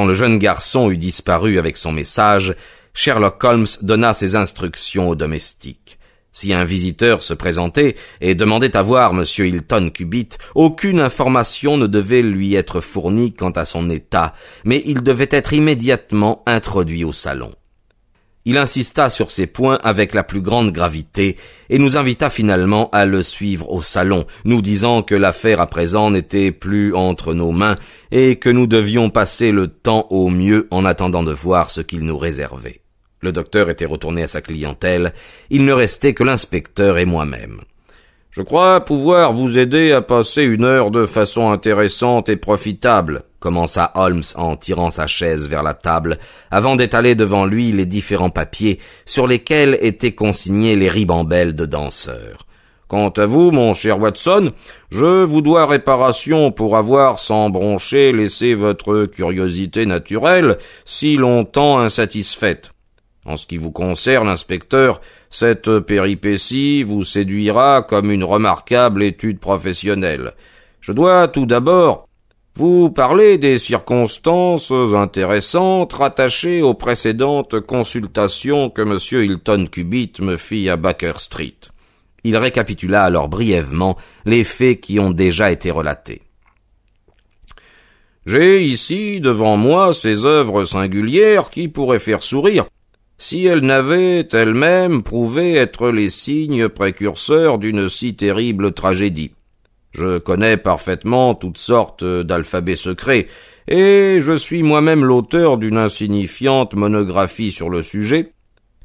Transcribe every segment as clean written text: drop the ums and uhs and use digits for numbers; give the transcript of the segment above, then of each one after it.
quand le jeune garçon eut disparu avec son message, Sherlock Holmes donna ses instructions au domestique. Si un visiteur se présentait et demandait à voir M. Hilton Cubitt, aucune information ne devait lui être fournie quant à son état, mais il devait être immédiatement introduit au salon. Il insista sur ces points avec la plus grande gravité et nous invita finalement à le suivre au salon, nous disant que l'affaire à présent n'était plus entre nos mains et que nous devions passer le temps au mieux en attendant de voir ce qu'il nous réservait. Le docteur était retourné à sa clientèle, il ne restait que l'inspecteur et moi-même. « Je crois pouvoir vous aider à passer une heure de façon intéressante et profitable », commença Holmes en tirant sa chaise vers la table, avant d'étaler devant lui les différents papiers sur lesquels étaient consignés les ribambelles de danseurs. « Quant à vous, mon cher Watson, je vous dois réparation pour avoir, sans broncher, laissé votre curiosité naturelle si longtemps insatisfaite. En ce qui vous concerne, inspecteur, cette péripétie vous séduira comme une remarquable étude professionnelle. Je dois tout d'abord vous parler des circonstances intéressantes rattachées aux précédentes consultations que M. Hilton Cubitt me fit à Baker Street. » Il récapitula alors brièvement les faits qui ont déjà été relatés. « J'ai ici devant moi ces œuvres singulières qui pourraient faire sourire, si elles n'avaient elles-mêmes prouvé être les signes précurseurs d'une si terrible tragédie. Je connais parfaitement toutes sortes d'alphabets secrets, et je suis moi-même l'auteur d'une insignifiante monographie sur le sujet,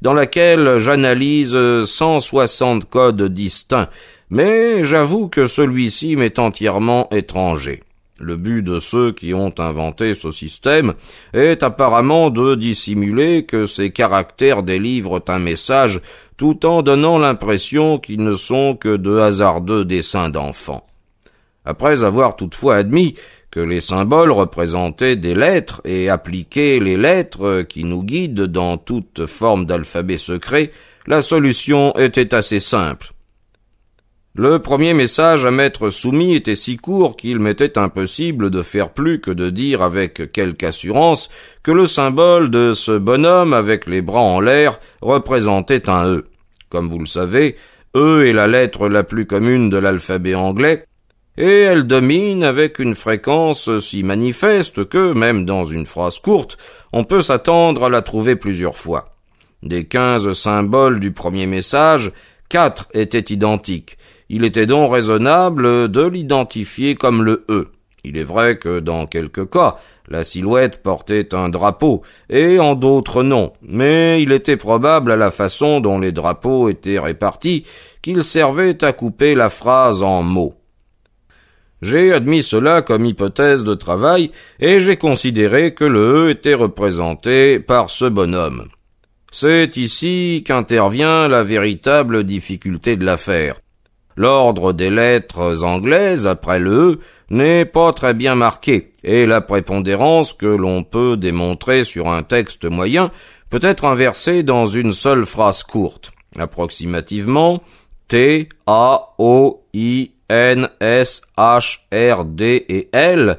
dans laquelle j'analyse 160 codes distincts, mais j'avoue que celui-ci m'est entièrement étranger. Le but de ceux qui ont inventé ce système est apparemment de dissimuler que ces caractères délivrent un message tout en donnant l'impression qu'ils ne sont que de hasardeux dessins d'enfants. Après avoir toutefois admis que les symboles représentaient des lettres et appliqué les lettres qui nous guident dans toute forme d'alphabet secret, la solution était assez simple. Le premier message à m'être soumis était si court qu'il m'était impossible de faire plus que de dire avec quelque assurance que le symbole de ce bonhomme avec les bras en l'air représentait un E. Comme vous le savez, E est la lettre la plus commune de l'alphabet anglais, et elle domine avec une fréquence si manifeste que, même dans une phrase courte, on peut s'attendre à la trouver plusieurs fois. Des 15 symboles du premier message, 4 étaient identiques. Il était donc raisonnable de l'identifier comme le E. Il est vrai que dans quelques cas, la silhouette portait un drapeau, et en d'autres non, mais il était probable à la façon dont les drapeaux étaient répartis qu'il servait à couper la phrase en mots. J'ai admis cela comme hypothèse de travail, et j'ai considéré que le E était représenté par ce bonhomme. C'est ici qu'intervient la véritable difficulté de l'affaire. L'ordre des lettres anglaises après le E n'est pas très bien marqué, et la prépondérance que l'on peut démontrer sur un texte moyen peut être inversée dans une seule phrase courte. Approximativement, T, A, O, I, N, S, H, R, D et L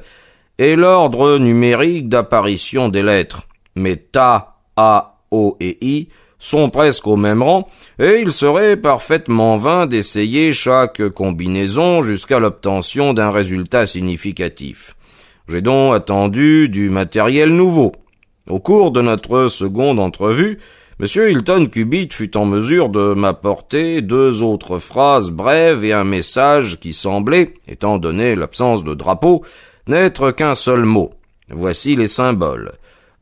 est l'ordre numérique d'apparition des lettres, mais Ta, A, O et I sont presque au même rang, et il serait parfaitement vain d'essayer chaque combinaison jusqu'à l'obtention d'un résultat significatif. J'ai donc attendu du matériel nouveau. Au cours de notre seconde entrevue, M. Hilton Cubitt fut en mesure de m'apporter 2 autres phrases brèves et un message qui semblait, étant donné l'absence de drapeau, n'être qu'un seul mot. Voici les symboles.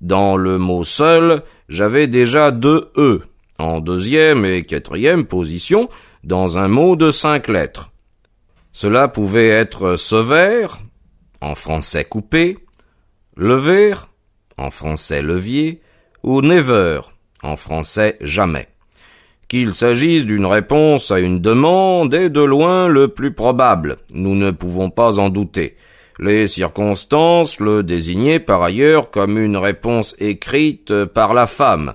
Dans le mot seul, j'avais déjà 2 E, en 2e et 4e position, dans un mot de 5 lettres. Cela pouvait être sévère, en français coupé, lever, en français levier, ou never, en français jamais. Qu'il s'agisse d'une réponse à une demande est de loin le plus probable, nous ne pouvons pas en douter. Les circonstances le désignaient par ailleurs comme une réponse écrite par la femme.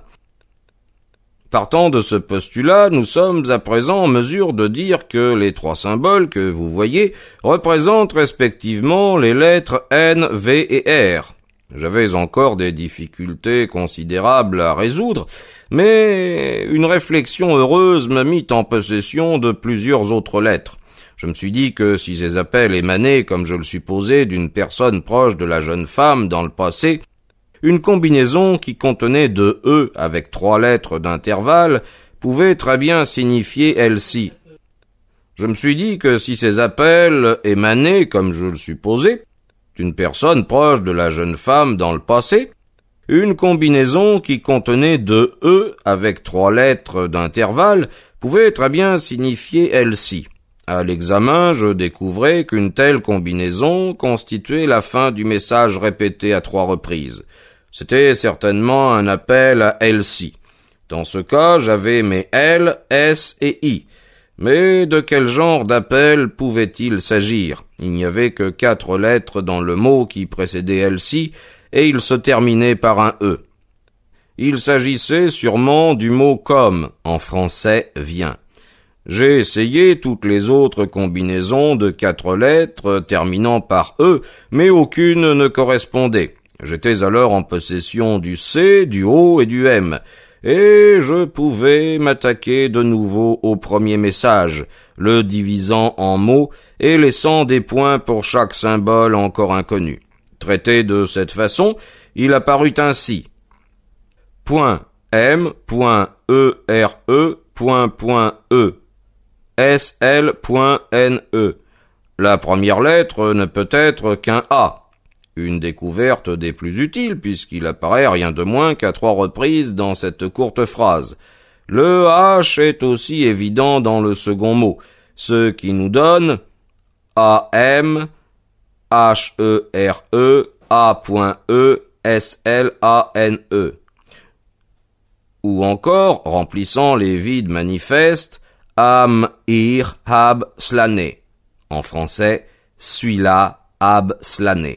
Partant de ce postulat, nous sommes à présent en mesure de dire que les 3 symboles que vous voyez représentent respectivement les lettres N, V et R. J'avais encore des difficultés considérables à résoudre, mais une réflexion heureuse me mit en possession de plusieurs autres lettres. Je me suis dit que si ces appels émanaient, comme je le supposais, d'une personne proche de la jeune femme dans le passé, une combinaison qui contenait deux E avec 3 lettres d'intervalle pouvait très bien signifier Elsie. Je me suis dit que si ces appels émanaient, comme je le supposais, d'une personne proche de la jeune femme dans le passé, une combinaison qui contenait deux E avec 3 lettres d'intervalle pouvait très bien signifier Elsie. À l'examen, je découvrais qu'une telle combinaison constituait la fin du message répété à 3 reprises. C'était certainement un appel à Elsie. Dans ce cas, j'avais mes L, S et I. Mais de quel genre d'appel pouvait-il s'agir? Il n'y avait que 4 lettres dans le mot qui précédait Elsie, et il se terminait par un E. Il s'agissait sûrement du mot comme, en français vient. J'ai essayé toutes les autres combinaisons de 4 lettres terminant par E, mais aucune ne correspondait. J'étais alors en possession du C, du O et du M, et je pouvais m'attaquer de nouveau au premier message, le divisant en mots et laissant des points pour chaque symbole encore inconnu. Traité de cette façon, il apparut ainsi. .m.ere.E. SL.NE. La première lettre ne peut être qu'un A. Une découverte des plus utiles, puisqu'il apparaît rien de moins qu'à 3 reprises dans cette courte phrase. Le H est aussi évident dans le second mot, ce qui nous donne AM, HERE, A.E, SLANE. Ou encore, remplissant les vides manifestes, Am, Ir, Hab, Slane. En français, suis-là, Hab, Slane.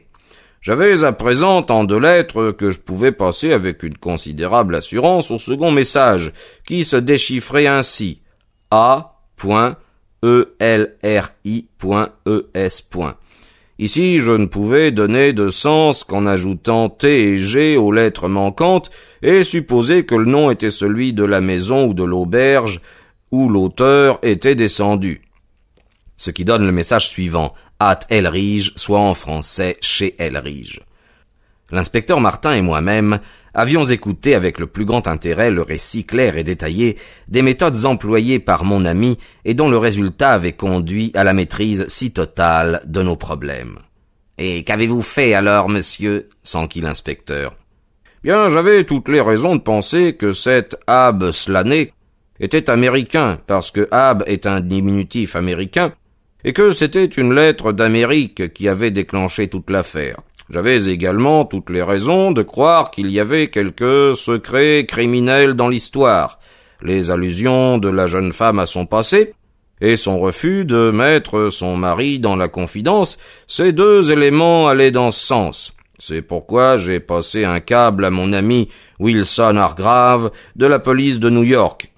J'avais à présent tant de lettres que je pouvais passer avec une considérable assurance au second message, qui se déchiffrait ainsi. A.ELRI.ES. Ici, je ne pouvais donner de sens qu'en ajoutant T et G aux lettres manquantes et supposer que le nom était celui de la maison ou de l'auberge où l'auteur était descendu. Ce qui donne le message suivant, at Elrige, soit en français chez Elrige. L'inspecteur Martin et moi-même avions écouté avec le plus grand intérêt le récit clair et détaillé des méthodes employées par mon ami et dont le résultat avait conduit à la maîtrise si totale de nos problèmes. « Et qu'avez-vous fait alors, monsieur ?» s'enquit l'inspecteur. « Bien, j'avais toutes les raisons de penser que cet Ab Slane était américain, parce que Ab est un diminutif américain, et que c'était une lettre d'Amérique qui avait déclenché toute l'affaire. J'avais également toutes les raisons de croire qu'il y avait quelques secrets criminels dans l'histoire, les allusions de la jeune femme à son passé, et son refus de mettre son mari dans la confidence. Ces 2 éléments allaient dans ce sens. C'est pourquoi j'ai passé un câble à mon ami Wilson Hargrave de la police de New York,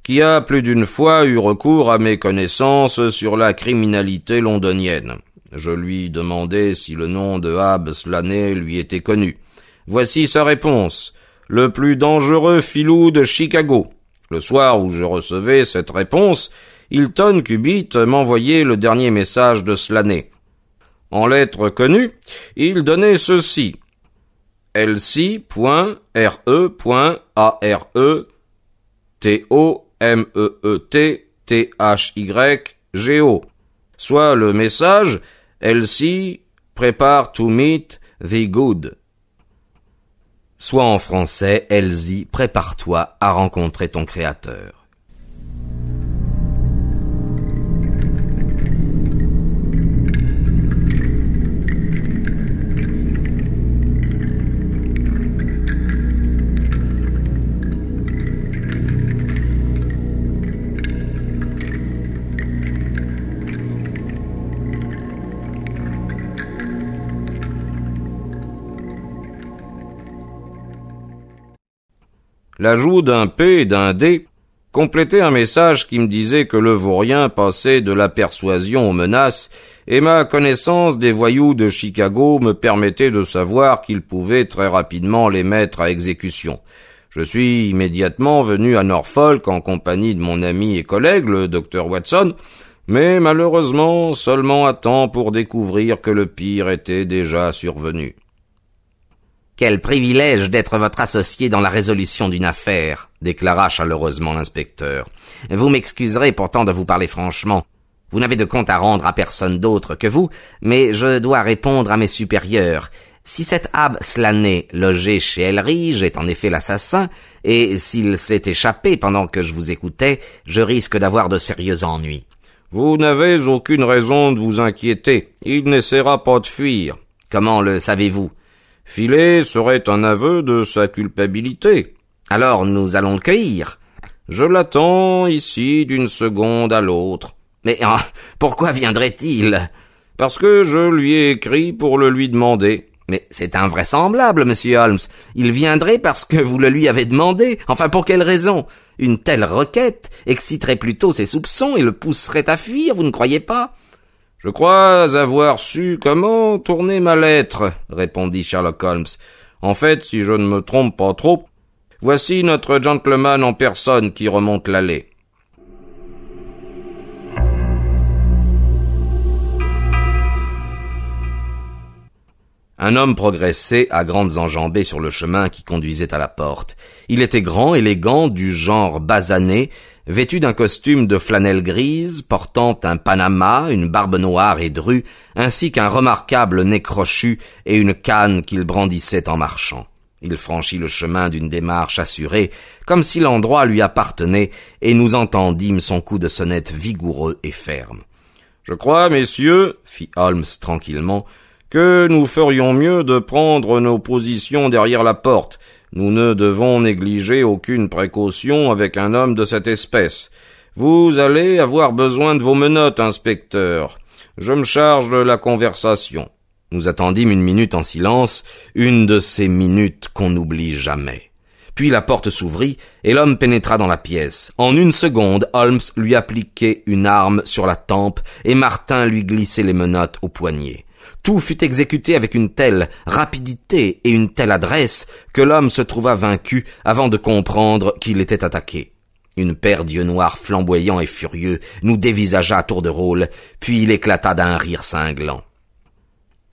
qui a plus d'une fois eu recours à mes connaissances sur la criminalité londonienne. Je lui demandai si le nom de Ab Slane lui était connu. Voici sa réponse. Le plus dangereux filou de Chicago. Le soir où je recevais cette réponse, Hilton Cubitt m'envoyait le dernier message de Slane. En lettres connues, il donnait ceci. Elsie.re.ARE.TOMEET-THYGO, soit le message Elsie, prépare to meet the good. Soit en français, Elsie, prépare-toi à rencontrer ton créateur. L'ajout d'un P et d'un D compléter un message qui me disait que le vaurien passait de la persuasion aux menaces, et ma connaissance des voyous de Chicago me permettait de savoir qu'il pouvait très rapidement les mettre à exécution. Je suis immédiatement venu à Norfolk en compagnie de mon ami et collègue, le docteur Watson, mais malheureusement seulement à temps pour découvrir que le pire était déjà survenu. « Quel privilège d'être votre associé dans la résolution d'une affaire », déclara chaleureusement l'inspecteur. « Vous m'excuserez pourtant de vous parler franchement. Vous n'avez de compte à rendre à personne d'autre que vous, mais je dois répondre à mes supérieurs. Si cet Ab Slaney, logé chez Elridge, est en effet l'assassin, et s'il s'est échappé pendant que je vous écoutais, je risque d'avoir de sérieux ennuis. » « Vous n'avez aucune raison de vous inquiéter. Il n'essaiera pas de fuir. »« Comment le savez-vous ?»« Filer serait un aveu de sa culpabilité. »« Alors nous allons le cueillir. »« Je l'attends ici d'une seconde à l'autre. »« Mais pourquoi viendrait-il ?»« Parce que je lui ai écrit pour le lui demander. »« Mais c'est invraisemblable, monsieur Holmes. Il viendrait parce que vous le lui avez demandé. Enfin, pour quelle raison ? Une telle requête exciterait plutôt ses soupçons et le pousserait à fuir, vous ne croyez pas ? » « Je crois avoir su comment tourner ma lettre, » répondit Sherlock Holmes. « En fait, si je ne me trompe pas trop, voici notre gentleman en personne qui remonte l'allée. » Un homme progressait à grandes enjambées sur le chemin qui conduisait à la porte. Il était grand, élégant, du genre basané, vêtu d'un costume de flanelle grise, portant un panama, une barbe noire et drue, ainsi qu'un remarquable nez crochu et une canne qu'il brandissait en marchant. Il franchit le chemin d'une démarche assurée, comme si l'endroit lui appartenait, et nous entendîmes son coup de sonnette vigoureux et ferme. « Je crois, messieurs, fit Holmes tranquillement, que nous ferions mieux de prendre nos positions derrière la porte. Nous ne devons négliger aucune précaution avec un homme de cette espèce. Vous allez avoir besoin de vos menottes, inspecteur. Je me charge de la conversation. » Nous attendîmes une minute en silence, une de ces minutes qu'on n'oublie jamais. Puis la porte s'ouvrit et l'homme pénétra dans la pièce. En une seconde, Holmes lui appliquait une arme sur la tempe et Martin lui glissait les menottes au poignet. Tout fut exécuté avec une telle rapidité et une telle adresse que l'homme se trouva vaincu avant de comprendre qu'il était attaqué. Une paire d'yeux noirs flamboyants et furieux nous dévisagea à tour de rôle, puis il éclata d'un rire cinglant. «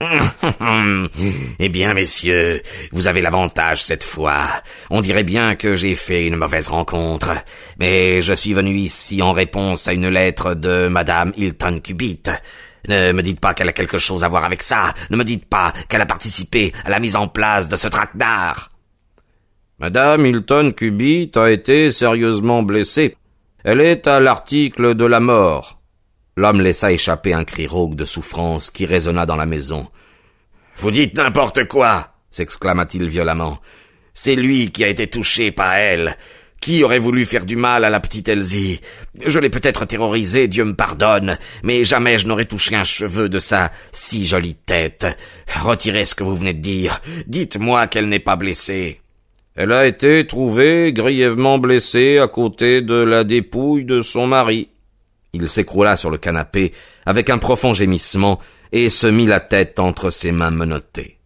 Eh bien, messieurs, vous avez l'avantage cette fois. On dirait bien que j'ai fait une mauvaise rencontre, mais je suis venu ici en réponse à une lettre de Madame Hilton Cubitt. Ne me dites pas qu'elle a quelque chose à voir avec ça. Ne me dites pas qu'elle a participé à la mise en place de ce traquenard. » Madame Hilton Cubitt a été sérieusement blessée. Elle est à l'article de la mort. L'homme laissa échapper un cri rauque de souffrance qui résonna dans la maison. « Vous dites n'importe quoi !» s'exclama-t-il violemment. « C'est lui qui a été touché, pas elle. Qui aurait voulu faire du mal à la petite Elsie? Je l'ai peut-être terrorisée, Dieu me pardonne, mais jamais je n'aurais touché un cheveu de sa si jolie tête. Retirez ce que vous venez de dire. Dites-moi qu'elle n'est pas blessée. » « Elle a été trouvée grièvement blessée à côté de la dépouille de son mari. » Il s'écroula sur le canapé avec un profond gémissement et se mit la tête entre ses mains menottées.